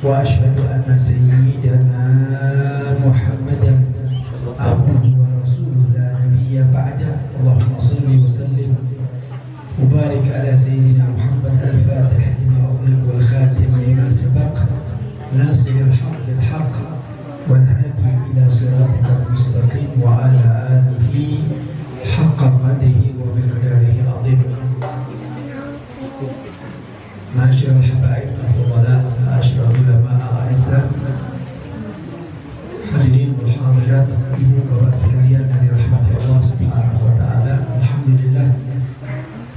وأشهد أن سيدنا محمدا عبده ورسوله لا نبي بعده اللهم صل وسلم وبارك على سيدنا محمد الفاتح لما أغلق والخاتم لما سبق ناصر الحق بالحق والهادي إلى صراطك المستقيم وعلى آله حق قدره ومقداره العظيم. Masyaallah habaib al-fudala, masyaallah ulama al-izzah, hadirin wal hadirat, ibu bapak sekalian yang dirahmati Allah Subhanahu wa taala. Alhamdulillah,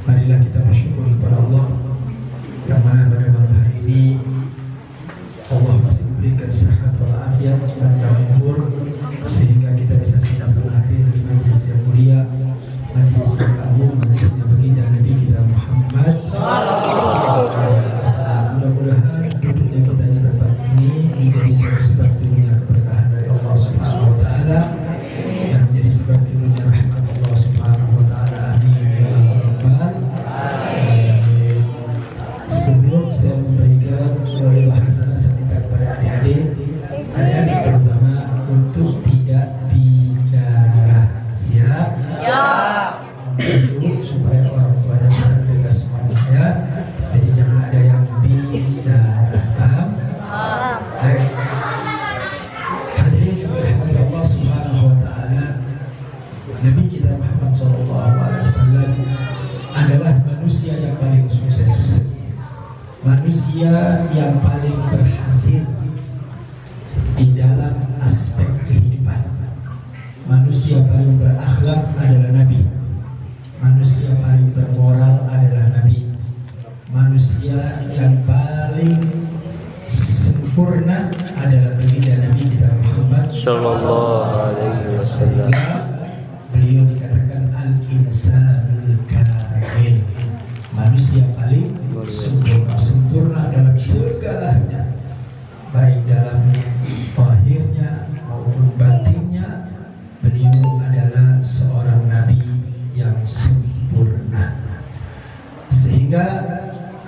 marilah kita bersyukur kepada Allah yang mana pada malam hari ini Allah masih memberikan sehat walafiat, panjang umur sehingga kita bisa sama-sama hadir di majelis yang mulia, majelis yang agung, majelisnya baginda Nabi kita Muhammad. Mudah-mudahan duduknya kita di tempat ini menjadi sebab turunnya keberkahan dari Allah Subhanahu wa taala dan menjadi sebab turunnya rahmat Allah Subhanahu wa taala. Amin ya rabbal alamin. Sebelum saya memberikan wa'idha hasanah, saya minta kepada adik-adik terutama untuk tidak bicara. Siap? Ya. Supaya orang tuanya bisa mendengar semuanya ya. Jadi jangan ada yang bicara. Paham? Baik. Hadirin yang dirahmati Allah Subhanahu wa taala, Nabi kita Muhammad SAW adalah manusia yang paling sukses, manusia yang paling berhasil di dalam aspek kehidupan. Manusia paling berakhlak adalah Nabi. Manusia paling bermoral adalah Nabi. Manusia yang paling sempurna adalah baginda Nabi kita Muhammad sallallahu alaihi wasallam. Beliau dikatakan al-insanul kamil, manusia paling sempurna dalam segalanya, baik dalam zahirnya maupun batinnya. Beliau adalah seorang nabi yang sempurna, sehingga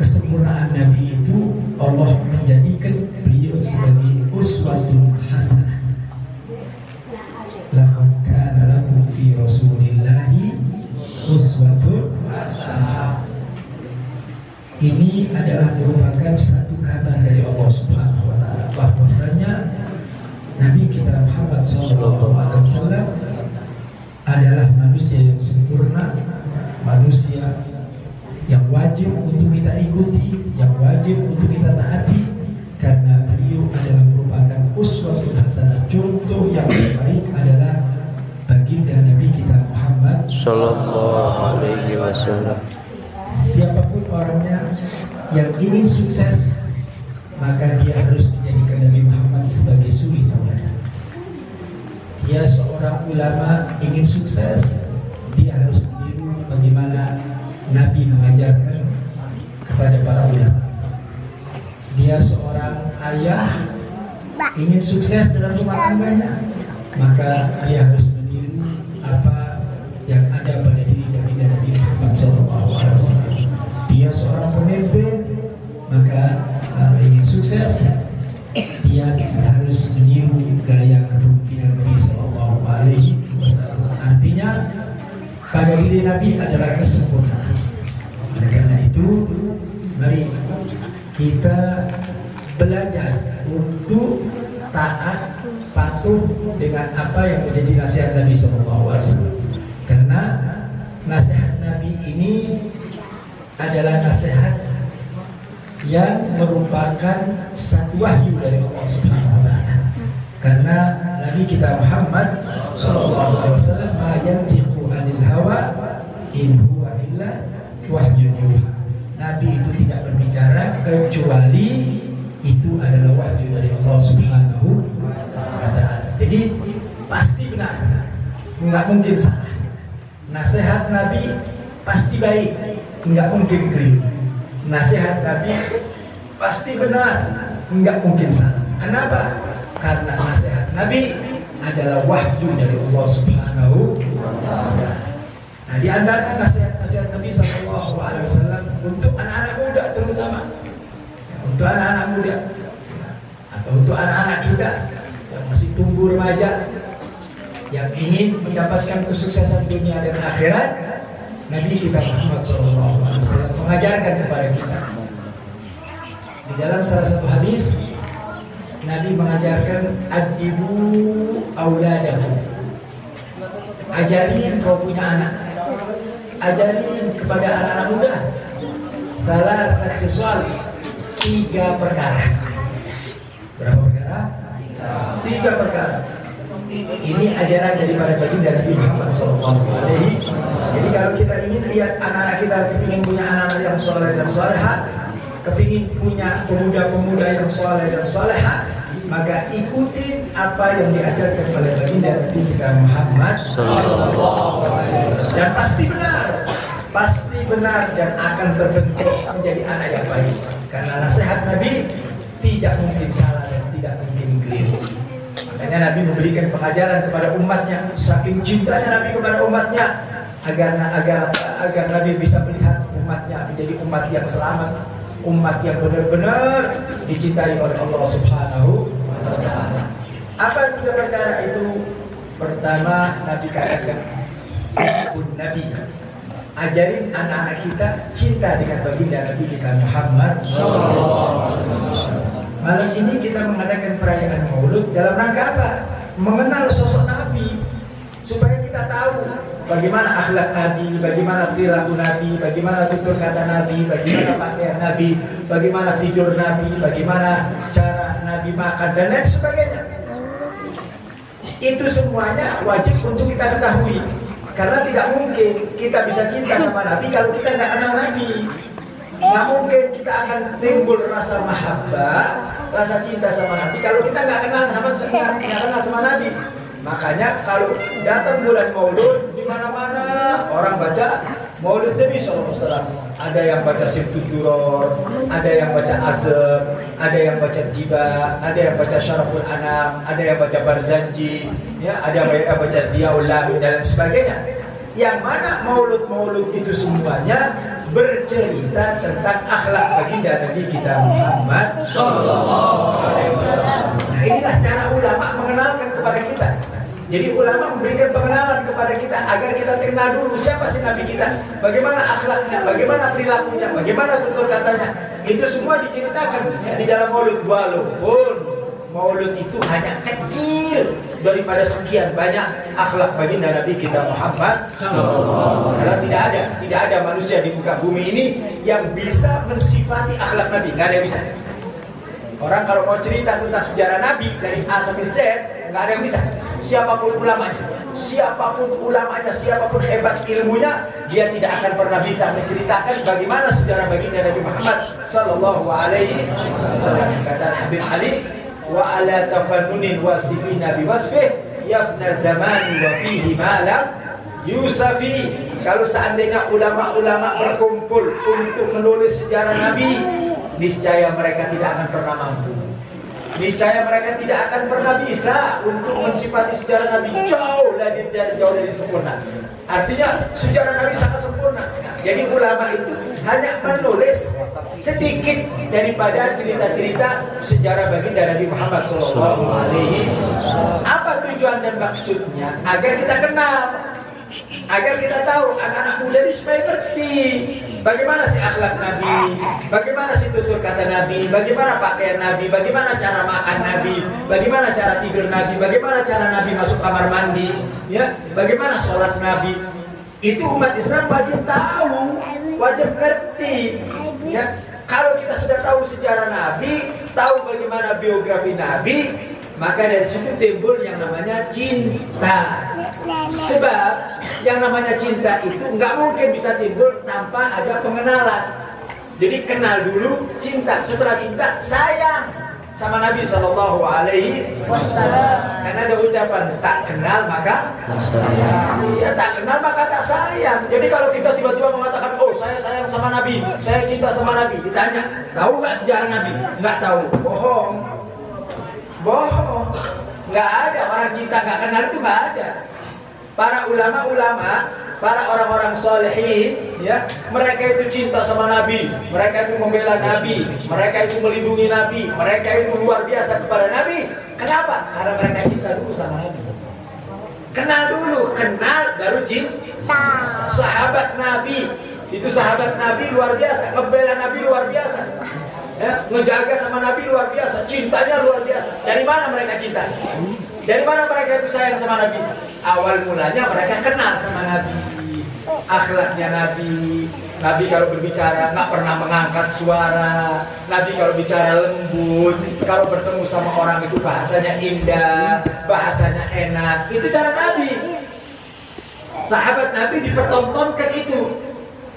kesempurnaan Nabi itu Allah menjadikan beliau sebagai uswatun hasanah. Laqad kana lakum fi Rasulillahi uswatun hasanah. Ini adalah merupakan satu kabar dari Allah Subhanahu wa taala bahwasanya Nabi kita Muhammad SAW adalah manusia yang sempurna, manusia yang wajib untuk kita ikuti, yang wajib untuk kita taati, karena beliau adalah merupakan uswatul hasanah. Contoh yang terbaik adalah baginda Nabi kita Muhammad sallallahu alaihi wasallam. Siapapun orangnya yang ingin sukses, maka dia harus menjadikan Nabi Muhammad sebagai suri tauladan. Dia seorang ulama ingin sukses, dia harus meniru bagaimana Nabi mengajarkan kepada para ulama. Dia seorang ayah ingin sukses dalam rumah tangganya, maka dia harus meniru apa yang ada pada diri baginda Nabi Muhammad SAW. Dia seorang pemimpin, maka kalau ingin sukses dia harus meniru gaya kepemimpinan Nabi Sallallahu Alaihi Wasallam. Artinya pada diri Nabi adalah kesempurnaan. Oleh karena itu, mari kita belajar untuk taat, patuh dengan apa yang menjadi nasihat Nabi Sallallahu Alaihi Wasallam. Karena nasihat Nabi ini adalah nasihat yang merupakan satu wahyu dari Allah Subhanahu wa taala. Karena Nabi kita Muhammad sallallahu alaihi wasallam ma yantiqu anil hawa in huwa illa wahyun yuha. Nabi itu tidak berbicara kecuali itu adalah wahyu dari Allah Subhanahu wa taala. Jadi pasti benar, enggak mungkin salah. Nasihat Nabi pasti baik, enggak mungkin keliru. Nasihat Nabi pasti benar, enggak mungkin salah. Kenapa? Karena nasihat Nabi adalah wahyu dari Allah Subhanahu wa taala. Nah, di antara nasihat-nasihat Nabi Sallallahu Alaihi Wasallam untuk anak-anak muda terutama, untuk anak-anak muda, atau untuk anak-anak kita yang masih tumbuh remaja, yang ingin mendapatkan kesuksesan dunia dan akhirat, Nabi kita Muhammad SAW mengajarkan kepada kita. Di dalam salah satu hadis, Nabi mengajarkan adibu auladakum. Ajarin kau punya anak, ajarin kepada anak-anak muda. Salah khisal, 3 perkara. Berapa perkara? 3 perkara. Ini ajaran daripada baginda Nabi Muhammad SAW. Jadi kalau kita ingin lihat anak-anak kita kepingin punya anak-anak yang soleh dan soleha, kepingin punya pemuda-pemuda yang soleh dan soleha, maka ikutin apa yang diajarkan oleh baginda Nabi kita Muhammad SAW. Dan pasti benar dan akan terbentuk menjadi anak yang baik. Karena nasihat Nabi tidak mungkin salah dan tidak mungkin keliru. Makanya Nabi memberikan pengajaran kepada umatnya, saking cintanya Nabi kepada umatnya, agar Nabi bisa melihat umatnya menjadi umat yang selamat, umat yang benar-benar dicintai oleh Allah Subhanahu wa Ta'ala. Apa 3 perkara itu? Pertama, Nabi katakan, Nabi, ajarin anak-anak kita cinta dengan baginda Nabi kita Muhammad SAW. Malam ini kita mengadakan perayaan Maulud dalam rangka apa? Mengenal sosok Nabi, supaya kita tahu bagaimana akhlak Nabi, bagaimana perilaku Nabi, bagaimana tutur kata Nabi, bagaimana pakaian Nabi, bagaimana tidur Nabi, bagaimana cara Nabi makan dan lain sebagainya. Itu semuanya wajib untuk kita ketahui. Karena tidak mungkin kita bisa cinta sama Nabi kalau kita nggak kenal Nabi. Nggak mungkin kita akan timbul rasa mahabbah, rasa cinta sama Nabi kalau kita nggak kenal sama Nabi. Makanya kalau datang bulan Maulud, di mana-mana orang baca Maulud Nabi SAW. Ada yang baca Sibtud Duror, ada yang baca Azab, ada yang baca Diba, ada yang baca Syaraful Anam, ada yang baca Barzanji, ya, ada yang baca Diyaul Lami dan sebagainya. Yang mana Maulud itu semuanya bercerita tentang akhlak baginda Nabi kita Muhammad SAW. Nah, inilah cara ulama mengenalkan kepada kita. Jadi ulama memberikan pengenalan kepada kita agar kita kenal dulu siapa sih Nabi kita, bagaimana akhlaknya, bagaimana perilakunya, bagaimana tutur katanya. Itu semua diceritakan ya, di dalam Maulud. Walaupun Maulud itu hanya kecil daripada sekian banyak akhlak baginda Nabi kita Muhammad. Karena tidak ada manusia di muka bumi ini yang bisa mensifati akhlak Nabi, nggak ada yang bisa. Orang kalau mau cerita tentang sejarah Nabi dari A sampai Z, nggak ada yang bisa. Siapapun ulamanya, siapapun hebat ilmunya, dia tidak akan pernah bisa menceritakan bagaimana sejarah baginda Nabi Muhammad Sallallahu Alaihi Wasallam. Kata Habib Ali, wa ala tafannunin wasifina biwasfih yafna zaman wa fihi malam yusafi. Kalau seandainya ulama-ulama berkumpul untuk menulis sejarah Nabi, niscaya mereka tidak akan pernah mampu. Niscaya mereka tidak akan pernah bisa untuk mensifati sejarah Nabi jauh dari sempurna. Artinya sejarah Nabi sangat sempurna. Jadi ulama itu hanya menulis sedikit daripada cerita-cerita sejarah baginda Nabi Muhammad SAW. Apa tujuan dan maksudnya? Agar kita kenal, agar kita tahu anak-anak muda ini supaya ngerti bagaimana sih akhlak Nabi, bagaimana sih tutur kata Nabi, bagaimana pakaian Nabi, bagaimana cara makan Nabi, bagaimana cara tidur Nabi, bagaimana cara Nabi masuk kamar mandi, ya, bagaimana sholat Nabi. Itu umat Islam wajib tahu, wajib ngerti, ya. Kalau kita sudah tahu sejarah Nabi, tahu bagaimana biografi Nabi, maka dari situ timbul yang namanya cinta. Sebab yang namanya cinta itu nggak mungkin bisa timbul tanpa ada pengenalan. Jadi kenal dulu, cinta. Setelah cinta, sayang sama Nabi Sallallahu Alaihi Wasallam. Karena ada ucapan tak kenal maka sayang. Ya, tak kenal maka tak sayang. Jadi kalau kita tiba-tiba mengatakan, oh saya sayang sama Nabi, saya cinta sama Nabi, ditanya, tahu nggak sejarah Nabi? Nggak tahu. Bohong. Nggak ada orang cinta nggak kenal, itu nggak ada. Para ulama-ulama para orang-orang solehin, ya, mereka itu cinta sama Nabi, mereka itu membela Nabi, mereka itu melindungi Nabi, mereka itu luar biasa kepada Nabi. Kenapa? Karena mereka cinta dulu sama Nabi. Kenal dulu, kenal baru cinta. Sahabat Nabi, itu sahabat Nabi luar biasa, membela Nabi luar biasa, ya, ngejaga sama Nabi luar biasa, cintanya luar biasa. Dari mana mereka cinta? Dari mana mereka itu sayang sama Nabi? Awal mulanya mereka kenal sama Nabi, akhlaknya Nabi. Nabi kalau berbicara nggak pernah mengangkat suara. Nabi kalau bicara lembut. Kalau bertemu sama orang itu bahasanya indah, bahasanya enak. Itu cara Nabi. Sahabat Nabi dipertontonkan itu.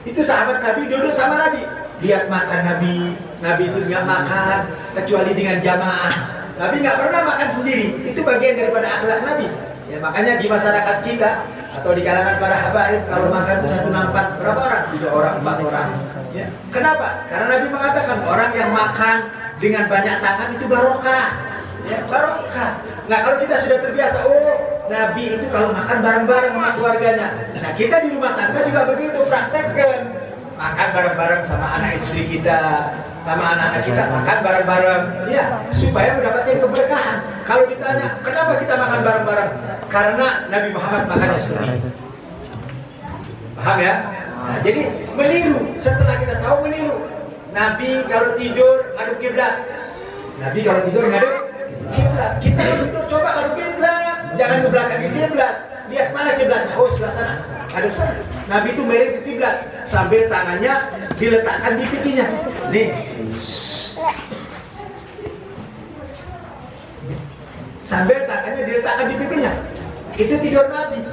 Itu sahabat Nabi duduk sama Nabi. Lihat makan Nabi. Nabi itu nggak makan kecuali dengan jamaah. Nabi nggak pernah makan sendiri. Itu bagian daripada akhlak Nabi. Ya, makanya di masyarakat kita atau di kalangan para habaib kalau makan itu satu nampan berapa orang? 3 orang, 4 orang. Ya. Kenapa? Karena Nabi mengatakan orang yang makan dengan banyak tangan itu barokah. Ya, barokah. Nah kalau kita sudah terbiasa, oh Nabi itu kalau makan bareng-bareng sama keluarganya. Nah kita di rumah tangga juga begitu, praktekkan. Makan bareng-bareng sama anak istri kita, sama anak-anak kita, makan bareng-bareng, ya, supaya mendapatkan keberkahan. Kalau ditanya, kenapa kita makan bareng-bareng? Karena Nabi Muhammad makannya seperti itu. Paham ya? Nah, jadi meniru. Setelah kita tahu meniru. Nabi kalau tidur ngadep kiblat. Nabi kalau tidur ngadep kiblat. Kita kalau tidur coba ngadep kiblat. Jangan ke belakang kiblat. Lihat mana kiblatnya? Oh sebelah sana. Ada sana. Nabi itu miring ke kiblat sambil tangannya diletakkan di pipinya. Nih. Sambil tangannya diletakkan di pipinya. Itu tidur Nabi.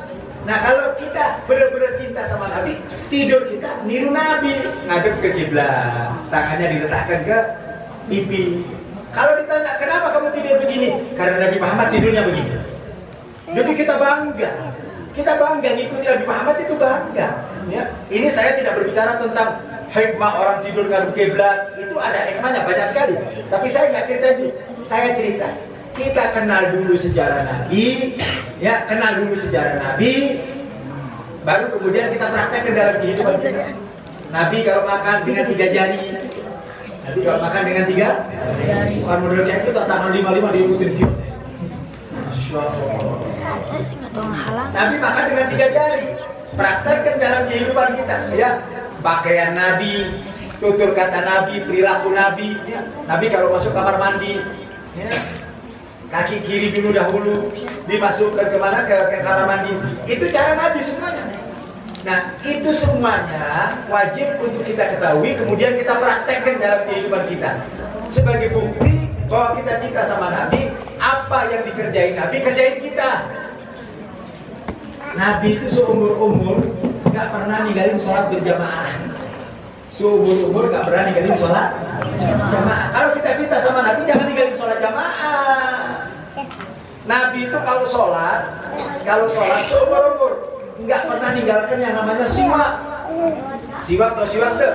Nah kalau kita benar-benar cinta sama Nabi, tidur kita niru Nabi, ngadep ke kiblat, tangannya diletakkan ke pipi. Kalau ditanya kenapa kamu tidur begini? Karena Nabi Muhammad tidurnya begitu. Jadi kita bangga. Kita bangga ngikuti Nabi Muhammad itu bangga. Ya. Ini saya tidak berbicara tentang hikmah orang tidur ngadep kiblat. Itu ada hikmahnya banyak sekali. Tapi saya nggak cerita itu. Saya cerita. Kita kenal dulu sejarah Nabi, ya kenal dulu sejarah Nabi, baru kemudian kita praktekkan dalam kehidupan kita. Nabi kalau makan dengan 3 jari, Nabi kalau makan dengan 3 jari, bukan model kayak itu tangan 5 diikutin dia. Masya Allah. Nabi makan dengan 3 jari, praktekkan dalam kehidupan kita, ya pakaian Nabi, tutur kata Nabi, perilaku Nabi, ya. Nabi kalau masuk kamar mandi, ya. Kaki kiri dulu dahulu dimasukkan kemana ke kamar mandi. Itu cara Nabi semuanya. Nah itu semuanya wajib untuk kita ketahui, kemudian kita praktekkan dalam kehidupan kita sebagai bukti bahwa kita cinta sama Nabi. Apa yang dikerjain Nabi, kerjain kita. Nabi itu seumur-umur nggak pernah ninggalin sholat berjamaah. Seumur-umur nggak pernah ninggalin sholat jamaah. Kalau kita cinta sama Nabi, jangan ninggalin sholat jamaah. Nabi itu kalau sholat seumur-umur nggak pernah ninggalkan yang namanya siwak. Siwak atau siwak tuh?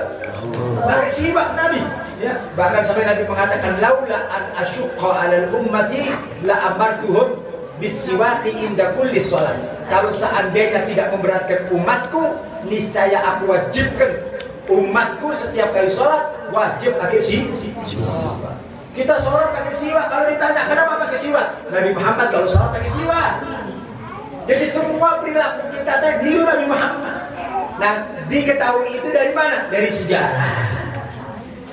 Pakai siwak Nabi. Ya, bahkan sampai Nabi mengatakan laula an asyqa 'alal ummati la amartuhum bisiwaki inda kulli sholat. Kalau seandainya tidak memberatkan umatku, niscaya aku wajibkan umatku setiap kali sholat wajib pakai siwak. Kita sholat pakai siwak. Kalau ditanya kenapa pakai siwak, Nabi Muhammad kalau sholat pakai siwak. Jadi semua perilaku kita niru Nabi Muhammad. Nah diketahui itu dari mana? Dari sejarah.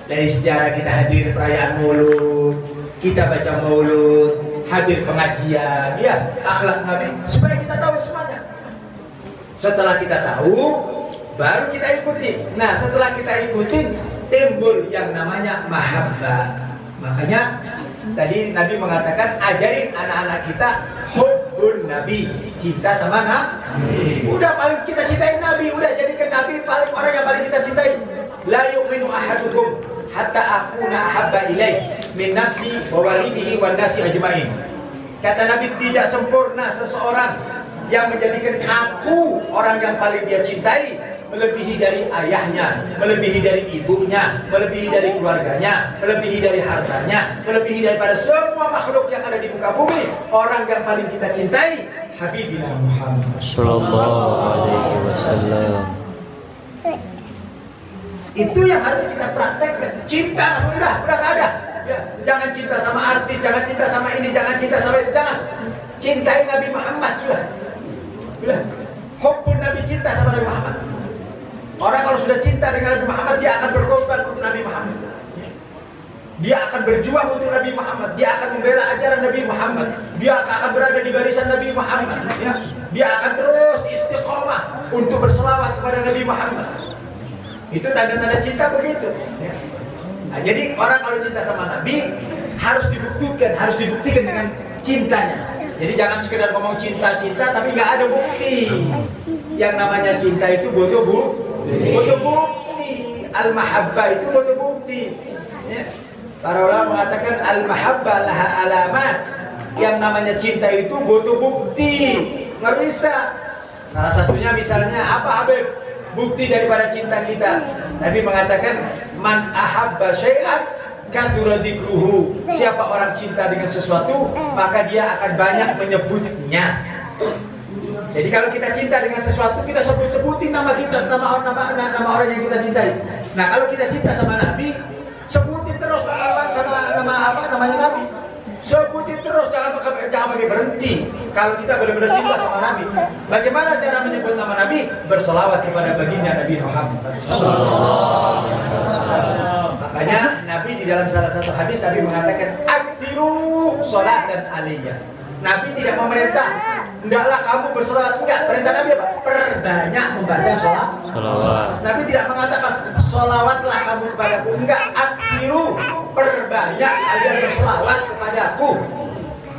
Dari sejarah kita hadir perayaan Maulud, kita baca Maulud, hadir pengajian, ya akhlak Nabi, supaya kita tahu semuanya. Setelah kita tahu, baru kita ikuti. Nah setelah kita ikutin, timbul yang namanya mahabbah. Makanya tadi Nabi mengatakan ajarin anak-anak kita hubbun Nabi, cinta sama Nabi. Udah paling kita cintai Nabi, udah jadikan Nabi paling orang yang paling kita cintai. La yu'minu ahadukum hatta akuna ahabba ilaih min nafsi wa walidihi wan nasi ajmain. Kata Nabi, tidak sempurna seseorang yang menjadikan aku orang yang paling dia cintai melebihi dari ayahnya, melebihi dari ibunya, melebihi dari keluarganya, melebihi dari hartanya, melebihi daripada semua makhluk yang ada di muka bumi. Orang yang paling kita cintai habibina Muhammad sallallahu alaihi wasallam. Itu yang harus kita praktekkan. Cinta udah gak ada. Ya, jangan cinta sama artis, jangan cinta sama ini, jangan cinta sama itu, jangan. Cintai Nabi Muhammad sudah. Hubbun Nabi, cinta sama Nabi Muhammad. Orang kalau sudah cinta dengan Nabi Muhammad, dia akan berkorban untuk Nabi Muhammad. Dia akan berjuang untuk Nabi Muhammad. Dia akan membela ajaran Nabi Muhammad. Dia akan berada di barisan Nabi Muhammad. Ya. Dia akan terus istiqomah untuk berselawat kepada Nabi Muhammad. Itu tanda-tanda cinta begitu. Ya. Nah, jadi orang kalau cinta sama Nabi harus dibuktikan dengan cintanya. Jadi jangan sekedar ngomong cinta-cinta tapi nggak ada bukti. Yang namanya cinta itu butuh bukti. Al-mahabbah itu butuh bukti. Ya. Para ulama mengatakan al-mahabbah laha alamat. Yang namanya cinta itu butuh bukti. Nggak bisa. Salah satunya misalnya apa, Habib? Bukti daripada cinta kita. Nabi mengatakan man ahabba syai'an kathura dzikruhu. Siapa orang cinta dengan sesuatu, maka dia akan banyak menyebutnya. Jadi kalau kita cinta dengan sesuatu, kita sebutin nama kita, nama orang yang kita cintai. Nah, kalau kita cinta sama Nabi, sebutin terus namanya Nabi. Sebutin terus, jangan pakai berhenti. Kalau kita benar-benar cinta sama Nabi, bagaimana cara menyebut nama Nabi? Berselawat kepada baginda Nabi Muhammad. Makanya Nabi di dalam salah satu hadis Nabi mengatakan aktiru sholat dan aliyah. Nabi tidak memerintah, hendaklah kamu berselawat, enggak. Perintah Nabi apa? Perbanyak membaca sholat. Nabi tidak mengatakan sholawatlah kamu kepadaku, enggak. Aktiru, perbanyak kalian berselawat kepadaku.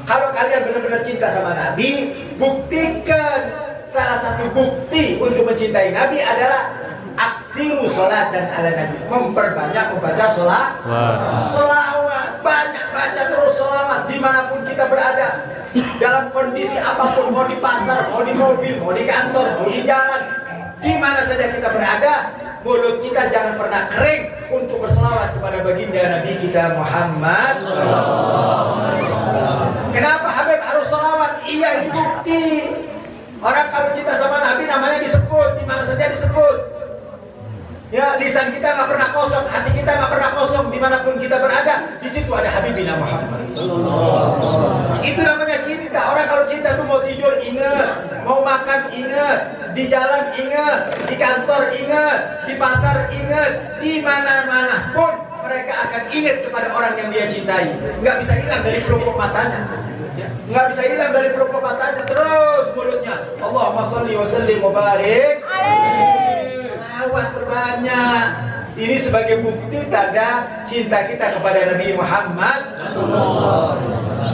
Kalau kalian benar-benar cinta sama Nabi, buktikan. Salah satu bukti untuk mencintai Nabi adalah aktiru sholat dan ala Nabi, memperbanyak membaca sholat. Sholawat, banyak baca terus sholawat dimanapun kita berada. Dalam kondisi apapun, mau di pasar, mau di mobil, mau di kantor, mau di jalan, di mana saja kita berada, mulut kita jangan pernah kering untuk berselawat kepada baginda Nabi kita Muhammad. Kenapa Habib harus selawat? Iya, itu bukti. Orang kalau cinta sama Nabi namanya disebut, di mana saja disebut. Ya, lisan kita nggak pernah kosong, hati kita nggak pernah kosong, dimanapun kita berada, di situ ada Habibina Muhammad. Itu namanya cinta. Orang kalau cinta tuh mau tidur ingat, mau makan ingat, di jalan ingat, di kantor ingat, di pasar ingat, di mana-mana pun mereka akan ingat kepada orang yang dia cintai. Nggak bisa hilang dari pelupuk matanya. Ya, nggak bisa hilang dari pelupuk matanya. Terus mulutnya Allahumma sholli wa sallim wa barik. Selawat terbanyak. Ini sebagai bukti tanda cinta kita kepada Nabi Muhammad.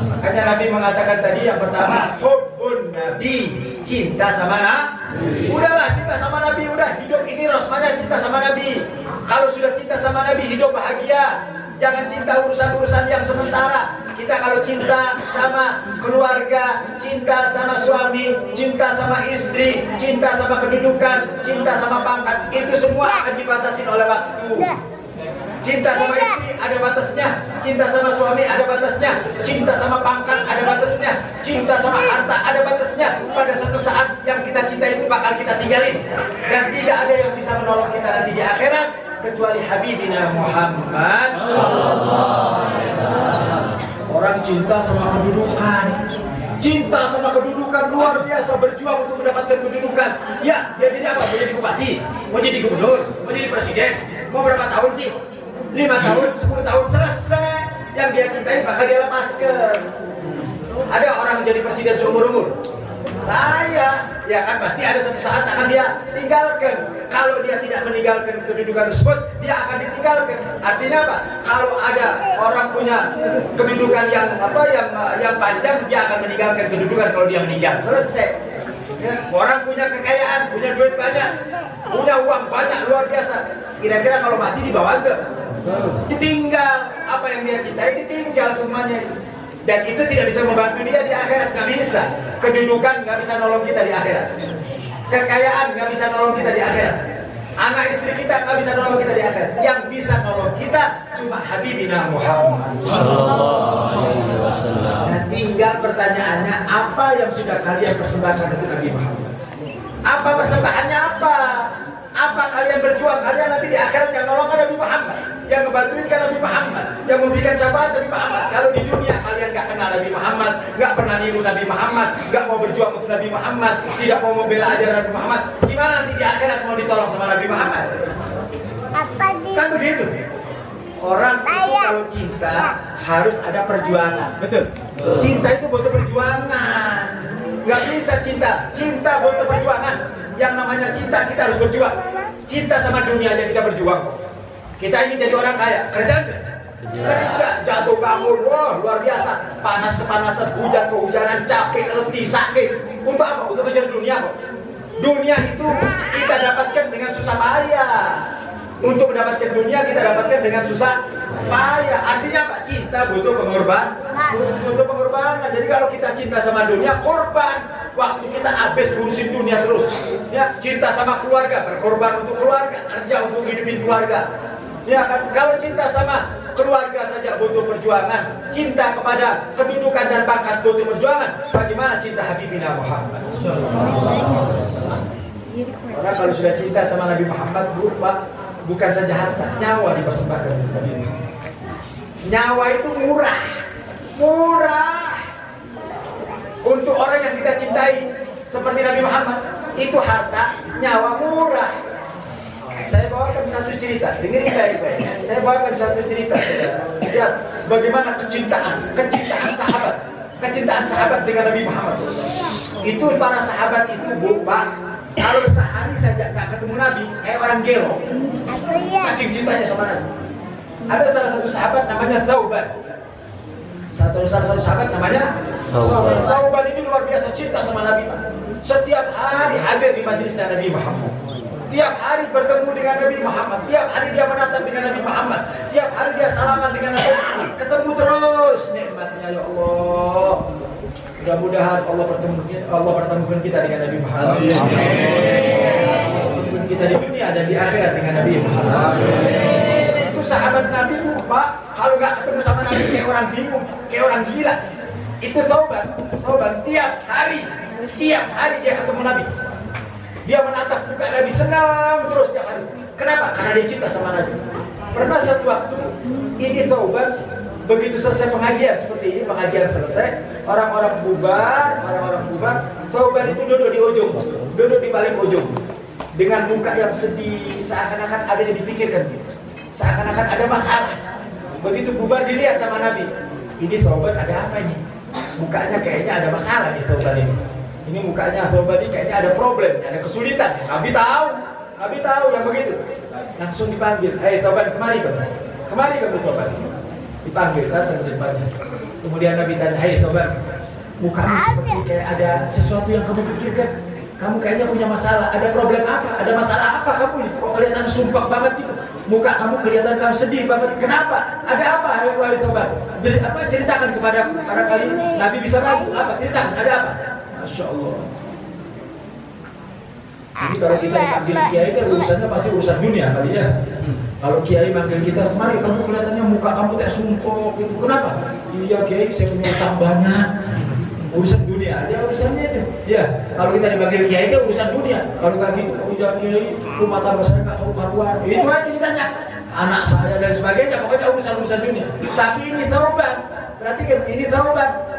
Makanya Nabi mengatakan tadi yang pertama, hubbun Nabi, cinta sama Nabi. Udahlah cinta sama Nabi, udah hidup ini rasanya cinta sama Nabi. Kalau sudah cinta sama Nabi, hidup bahagia. Jangan cinta urusan-urusan yang sementara. Kita kalau cinta sama keluarga, cinta sama suami, cinta sama istri, cinta sama kedudukan, cinta sama pangkat, itu semua akan dibatasi oleh waktu. Cinta sama istri ada batasnya, cinta sama suami ada batasnya, cinta sama pangkat ada batasnya, cinta sama harta ada batasnya. Pada suatu saat yang kita cinta itu bakal kita tinggalin, dan tidak ada yang bisa menolong kita nanti di akhirat kecuali Habibina Muhammad. Orang cinta sama kedudukan, cinta sama kedudukan, luar biasa, berjuang untuk mendapatkan kedudukan. Ya, dia jadi apa? Mau jadi bupati, mau jadi gubernur, mau jadi presiden. Mau berapa tahun sih? 5 tahun, 10 tahun, selesai. Yang dia cintai maka dia lepaskan. Ada orang jadi presiden seumur-umur, ya kan pasti ada satu saat akan dia tinggalkan. Kalau dia tidak meninggalkan kedudukan tersebut, dia akan ditinggalkan. Artinya apa? Kalau ada orang punya kedudukan yang panjang, dia akan meninggalkan kedudukan kalau dia meninggal. Selesai. Ya, orang punya kekayaan, punya duit banyak, punya uang banyak luar biasa. Kira-kira kalau mati dibawa ke? Ditinggal. Apa yang dia cintai ditinggal semuanya itu. Dan itu tidak bisa membantu dia di akhirat, nggak bisa. Kedudukan nggak bisa nolong kita di akhirat. Kekayaan nggak bisa nolong kita di akhirat. Anak istri kita nggak bisa nolong kita di akhirat. Yang bisa nolong kita cuma Habibina Muhammad. Sallallahu alaihi wasallam. Nah, tinggal pertanyaan. pertanyaannya, apa yang sudah kalian persembahkan untuk Nabi Muhammad? Apa persembahannya apa? Apa kalian berjuang? Kalian nanti di akhirat yang nolongkan Nabi Muhammad, yang ngebantuin Nabi Muhammad, yang memberikan syafaat Nabi Muhammad. Kalau di dunia kalian gak kenal Nabi Muhammad, gak pernah niru Nabi Muhammad, gak mau berjuang untuk Nabi Muhammad, tidak mau membela ajaran Nabi Muhammad, gimana nanti di akhirat mau ditolong sama Nabi Muhammad? Kan begitu. Orang itu kalau cinta harus ada perjuangan, betul? Cinta itu butuh perjuangan. Gak bisa cinta butuh perjuangan. Yang namanya cinta kita harus berjuang. Cinta sama dunia aja kita berjuang. Kita ingin jadi orang kaya, kerja enggak? Kerja, jatuh bangun, wah luar biasa. Panas kepanasan, hujan kehujanan, capek, letih, sakit. Untuk apa? Untuk kejar dunia kok. Dunia itu kita dapatkan dengan susah payah. Untuk mendapatkan dunia kita dapatkan dengan susah payah. Artinya apa? Cinta butuh pengorbanan. Butuh pengorbanan. Jadi kalau kita cinta sama dunia, korban. Waktu kita habis ngurusin dunia terus. Ya, cinta sama keluarga, berkorban untuk keluarga, kerja untuk hidupin keluarga. Ya kan? Kalau cinta sama keluarga saja butuh perjuangan. Cinta kepada kedudukan dan pangkat butuh perjuangan. Bagaimana cinta Habibina Muhammad? Orang kalau sudah cinta sama Nabi Muhammad, bukan saja harta, nyawa dipersembahkan untuk Nabi Muhammad. Nyawa itu murah. Untuk orang yang kita cintai seperti Nabi Muhammad, itu harta, nyawa murah. Saya bawakan satu cerita, dengerin baik-baik. Saya bawakan satu cerita. Lihat bagaimana kecintaan sahabat dengan Nabi Muhammad SAW. Itu para sahabat itu, kalau sehari saja nggak ketemu Nabi, kayak orang gelo. Saking cintanya sama Nabi. Ada salah satu sahabat namanya Thauban. Salah satu sahabat namanya Thauban ini luar biasa cinta sama Nabi. Setiap hari hadir di majelisnya Nabi Muhammad. Tiap hari bertemu dengan Nabi Muhammad. Tiap hari dia menatap dengan Nabi Muhammad. Tiap hari dia salaman dengan Nabi Muhammad. Ketemu terus nikmatnya, ya Allah. Mudah-mudahan Allah pertemukan kita dengan Nabi Muhammad. Amin. Kita di dunia dan di akhirat dengan Nabi Muhammad. Itu sahabat Nabi, Pak. Kalau nggak ketemu sama Nabi kayak orang bingung, kayak orang gila. Itu Thauban tiap hari dia ketemu Nabi. Dia menatap muka Nabi, senang terus tiap hari. Kenapa? Karena dia cinta sama Nabi. Pernah satu waktu ini Thauban begitu selesai pengajian seperti ini, pengajian selesai, orang-orang bubar. Thauban itu duduk di paling ujung dengan muka yang sedih, seakan-akan ada yang dipikirkan gitu. Seakan-akan ada masalah. Begitu bubar dilihat sama Nabi, ini Thauban ada apa ini? Mukanya kayaknya ada masalah nih Thauban ini. Ini mukanya Thauban ini kayaknya ada problem, ada kesulitan. Nabi tahu yang begitu. Langsung dipanggil, "Hei Thauban, kemari kamu Thauban." Dipanggil, datang ke depannya. Kemudian Nabi tanya, "Hei Thauban, mukamu seperti kayak ada sesuatu yang kamu pikirkan. Kamu kayaknya punya masalah. Ada problem apa? Ada masalah apa kamu ini? Kok kelihatan sumpah banget gitu? Muka kamu kelihatan kamu sedih banget. Kenapa? Ada apa? Hei Thauban, ceritakan kepada aku. Barangkali Nabi bisa bantu. Apa? Ceritakan. Ada apa?" Masya Allah. Ini kalau kita dipanggil kiai itu urusannya pasti urusan dunia kali ya. Kalau kiai manggil kita, "Mari kamu kelihatannya muka kamu tak sumpok gitu." Kenapa? "Iya kiai, saya punya utang banyak." Urusan dunia aja urusannya itu. Ya, kalau kita dipanggil kiai itu urusan dunia. Kalau nggak gitu, "Oh iya kiai, rumah tangga saya nggak karu-karuan." Itu aja ceritanya. Anak saya dan sebagainya, pokoknya urusan dunia. Tapi ini Thauban. Berarti kan ini Thauban.